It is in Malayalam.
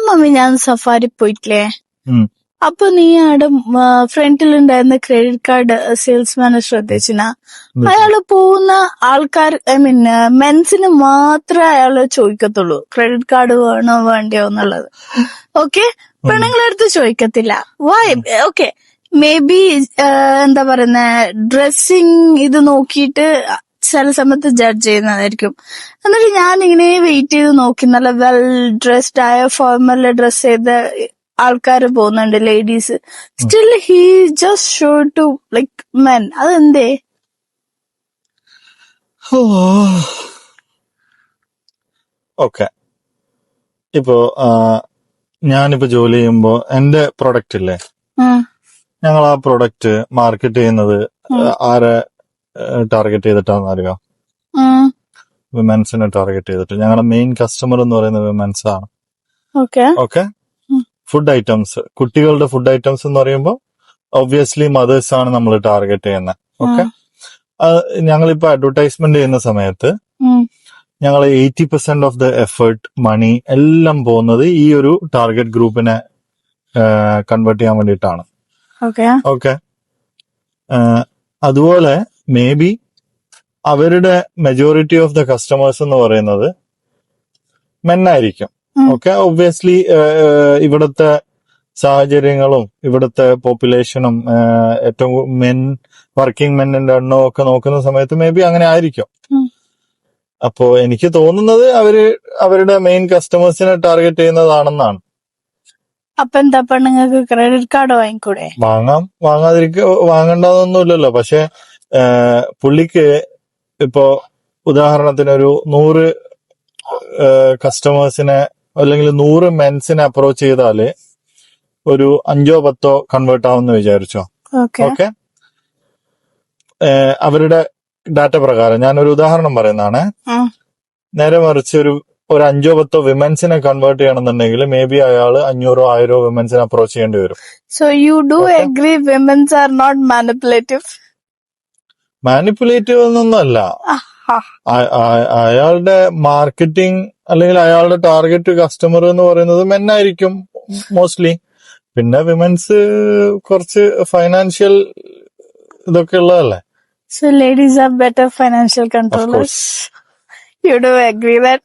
മമ്മി ഞാൻ സഫാരി പോയിട്ടില്ലേ, ഉം. അപ്പൊ നീ അവിടെ ഫ്രണ്ടിലുണ്ടായിരുന്ന ക്രെഡിറ്റ് കാർഡ് സെയിൽസ്മാനെ ശ്രദ്ധിച്ചിനാ? അയാള് പോകുന്ന ആൾക്കാർ, ഐ മീൻ മെൻസിന് മാത്രമേ അയാള് ചോദിക്കത്തുള്ളൂ ക്രെഡിറ്റ് കാർഡ് വേണോ വേണ്ടയോ എന്നുള്ളത്. ഓക്കെ, പെണ്ണുങ്ങളടുത്ത് ചോദിക്കത്തില്ല. വൈ? ഓക്കെ, മേ ബി എന്താ പറയുന്ന ഡ്രസ്സിങ് ഇത് നോക്കിയിട്ട് ചില സമയത്ത് ജഡ്ജ് ചെയ്യുന്നതായിരിക്കും. എന്നിട്ട് ഞാൻ ഇങ്ങനെ വെയിറ്റ് ചെയ്ത് നോക്കി, നല്ല വെൽ ഡ്രസ്ഡ് ആയ ഫോർമൽ ഡ്രസ് ചെയ്ത ആൾക്കാര് പോകുന്നുണ്ട്, ladies. Still he just show to like men. അതെന്തേ? ഓക്കെ, ഇപ്പോ ഞാനിപ്പോ ജോലി ചെയ്യുമ്പോ എന്റെ പ്രൊഡക്റ്റ് ഇല്ലേ, ഞങ്ങൾ ആ പ്രൊഡക്റ്റ് മാർക്കറ്റ് ചെയ്യുന്നത് ആരെ ടാർഗറ്റ് ചെയ്തിട്ടാന്ന് അറിയാം? വിമൻസിനെ ടാർഗറ്റ് ചെയ്തിട്ട്. ഞങ്ങളുടെ മെയിൻ കസ്റ്റമർ എന്ന് പറയുന്നത് വിമൻസ് ആണ്. ഓക്കെ, ഫുഡ് ഐറ്റംസ്, കുട്ടികളുടെ ഫുഡ് ഐറ്റംസ് എന്ന് പറയുമ്പോൾ ഒബ്വിയസ്ലി മദേഴ്സ് ആണ് നമ്മൾ ടാർഗറ്റ് ചെയ്യുന്നത്. ഓക്കെ, ഞങ്ങളിപ്പോ അഡ്വർടൈസ്മെന്റ് ചെയ്യുന്ന സമയത്ത് ഞങ്ങൾ 80% ഓഫ് ദ എഫേർട്ട്, മണി എല്ലാം പോകുന്നത് ഈ ഒരു ടാർഗറ്റ് ഗ്രൂപ്പിനെ കൺവേർട്ട് ചെയ്യാൻ വേണ്ടിയിട്ടാണ്. ഓക്കെ, അതുപോലെ മേ ബി അവരുടെ മെജോറിറ്റി ഓഫ് ദ കസ്റ്റമേഴ്സ് എന്ന് പറയുന്നത് മെന്നായിരിക്കും. ഓക്കെ, ഒബ്വിയസ്ലി ഇവിടുത്തെ സാഹചര്യങ്ങളും ഇവിടുത്തെ പോപ്പുലേഷനും ഏറ്റവും വർക്കിംഗ് മെന്നിന്റെ എണ്ണവും ഒക്കെ നോക്കുന്ന സമയത്ത് മേ ബി അങ്ങനെ ആയിരിക്കും. അപ്പോ എനിക്ക് തോന്നുന്നത് അവരുടെ മെയിൻ കസ്റ്റമേഴ്സിനെ ടാർഗറ്റ് ചെയ്യുന്നതാണെന്നാണ്. അപ്പൊ എന്താ പെണ്ണുങ്ങൾക്ക് ക്രെഡിറ്റ് കാർഡ് വാങ്ങിക്കൂടെ? വാങ്ങണ്ടെന്നൊന്നുമില്ലല്ലോ. പക്ഷെ പുള്ളിക്ക് ഇപ്പോ ഉദാഹരണത്തിന് ഒരു 100 കസ്റ്റമേഴ്സിനെ അല്ലെങ്കിൽ 100 മെൻസിനെ അപ്രോച്ച് ചെയ്താല് ഒരു 5-10 കൺവേർട്ട് ആവുമെന്ന് വിചാരിച്ചോ. ഓക്കെ, അവരുടെ ഡാറ്റ പ്രകാരം ഞാനൊരു ഉദാഹരണം പറയുന്നതാണ്. നേരെ മറിച്ച് ഒരു 5-10 വിമൻസിനെ കൺവേർട്ട് ചെയ്യണമെന്നുണ്ടെങ്കിൽ മേ ബി അയാള് 500-1000 വിമൻസിനെ അപ്രോച്ച് ചെയ്യേണ്ടി വരും. So you do agree women's are not manipulative? Manipulative എന്നൊന്നുമല്ല, അയാളുടെ മാർക്കറ്റിംഗ് അല്ലെങ്കിൽ അയാളുടെ ടാർഗറ്റ് കസ്റ്റമർ എന്ന് പറയുന്നത് മെന്നായിരിക്കും മോസ്റ്റ്ലി. പിന്നെ വിമൻസ് കുറച്ച് ഫൈനാൻഷ്യൽ ഇതൊക്കെ ഉള്ളതല്ലേ. So ladies are better financial controllers. You do agree that?